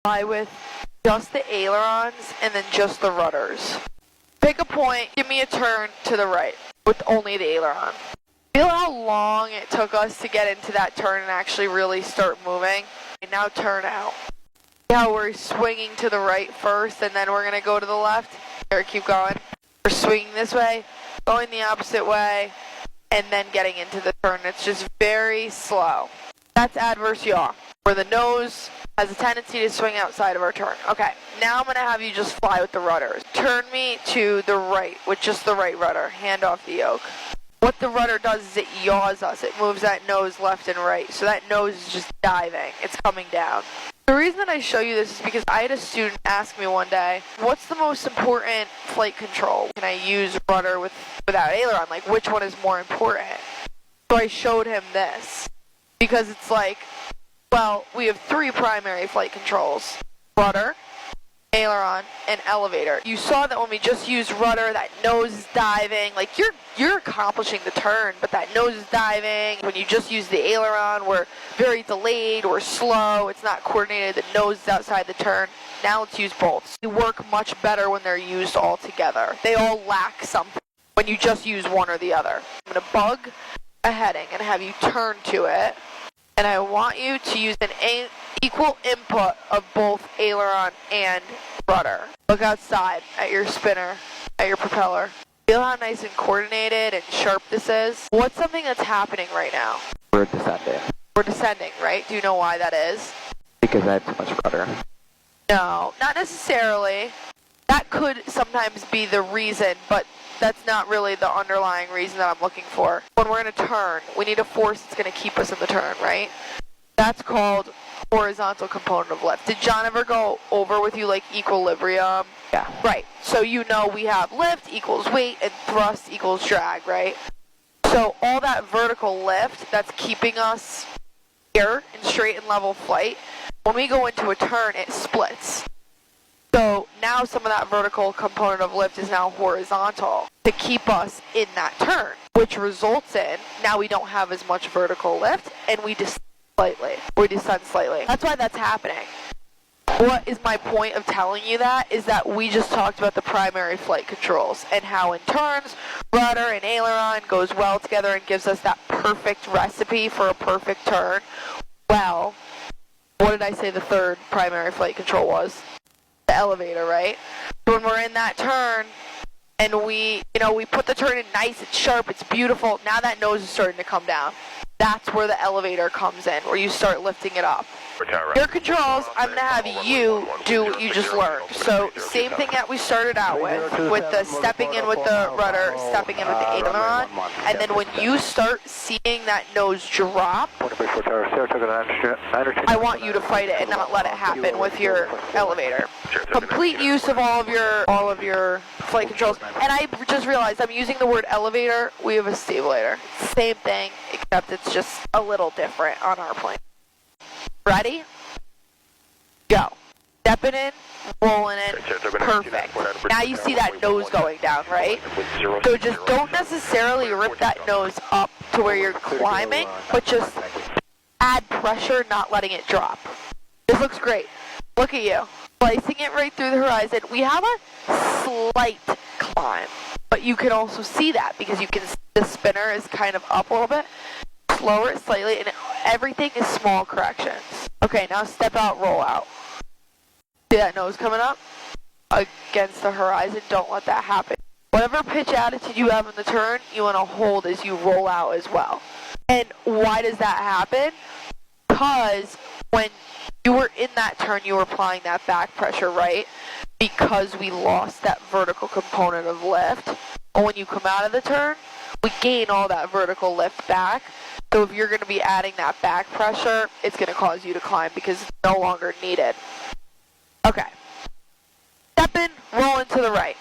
fly with just the ailerons and then just the rudders. Pick a point, give me a turn to the right with only the aileron. Feel how long it took us to get into that turn and actually really start moving. And now turn out. See how we're swinging to the right first and then we're going to go to the left? Here, keep going. We're swinging this way, going the opposite way, and then getting into the turn. It's just very slow. That's adverse yaw, where the nose has a tendency to swing outside of our turn. Okay, now I'm going to have you just fly with the rudders. Turn me to the right with just the right rudder. Hand off the yoke. What the rudder does is it yaws us. It moves that nose left and right. So that nose is just diving. It's coming down. The reason that I show you this is because I had a student ask me one day, what's the most important flight control? Can I use rudder without aileron? Like, which one is more important? So I showed him this. Because it's like, well, we have 3 primary flight controls. Rudder, aileron, and elevator. You saw that when we just used rudder, that nose is diving. Like, you're accomplishing the turn, but that nose is diving. When you just use the aileron, we're very delayed, we're slow, it's not coordinated, the nose is outside the turn. Now let's use both. They work much better when they're used all together. They all lack something when you just use one or the other. I'm going to bug a heading and have you turn to it. And I want you to use an equal input of both aileron and rudder. Look outside at your spinner, at your propeller. Feel how nice and coordinated and sharp this is? What's something that's happening right now? We're descending. We're descending, right? Do you know why that is? Because I have too much rudder. No, not necessarily. That could sometimes be the reason, but that's not really the underlying reason that I'm looking for. When we're going to turn, we need a force that's going to keep us in the turn, right? That's called horizontal component of lift. Did John ever go over with you like equilibrium? Yeah. Right. So you know we have lift equals weight and thrust equals drag, right? So all that vertical lift that's keeping us here in straight and level flight, when we go into a turn, it splits. So now some of that vertical component of lift is now horizontal to keep us in that turn, which results in now we don't have as much vertical lift and we descend slightly. We descend slightly. That's why that's happening. What is my point of telling you that is that we just talked about the primary flight controls and how in turns, rudder and aileron goes well together and gives us that perfect recipe for a perfect turn. Well, what did I say the third primary flight control was? The elevator, right? So when we're in that turn and we put the turn in nice, it's sharp, it's beautiful, now that nose is starting to come down. That's where the elevator comes in, where you start lifting it up. Your controls, I'm going to have you do what you just learned. So same thing that we started out with the stepping in with the rudder, stepping in with the aileron, and then when you start seeing that nose drop, I want you to fight it and not let it happen with your elevator. Complete use of all of your flight controls. And I just realized I'm using the word elevator, we have a stabulator. Same thing, except it's just a little different on our plane. Ready? Go. Stepping in, rolling in, perfect. Now you see that nose going down, right? So just don't necessarily rip that nose up to where you're climbing, but just add pressure, not letting it drop. This looks great. Look at you. Slicing it right through the horizon. We have a slight climb, but you can also see that because you can see the spinner is kind of up a little bit. Lower it slightly, and everything is small corrections. Okay, now step out, roll out. See that nose coming up? Against the horizon, don't let that happen. Whatever pitch attitude you have in the turn, you want to hold as you roll out as well. And why does that happen? Because when you were in that turn, you were applying that back pressure, right? Because we lost that vertical component of lift. And when you come out of the turn, we gain all that vertical lift back. So if you're going to be adding that back pressure, it's going to cause you to climb because it's no longer needed. Okay. Step in, roll into the right.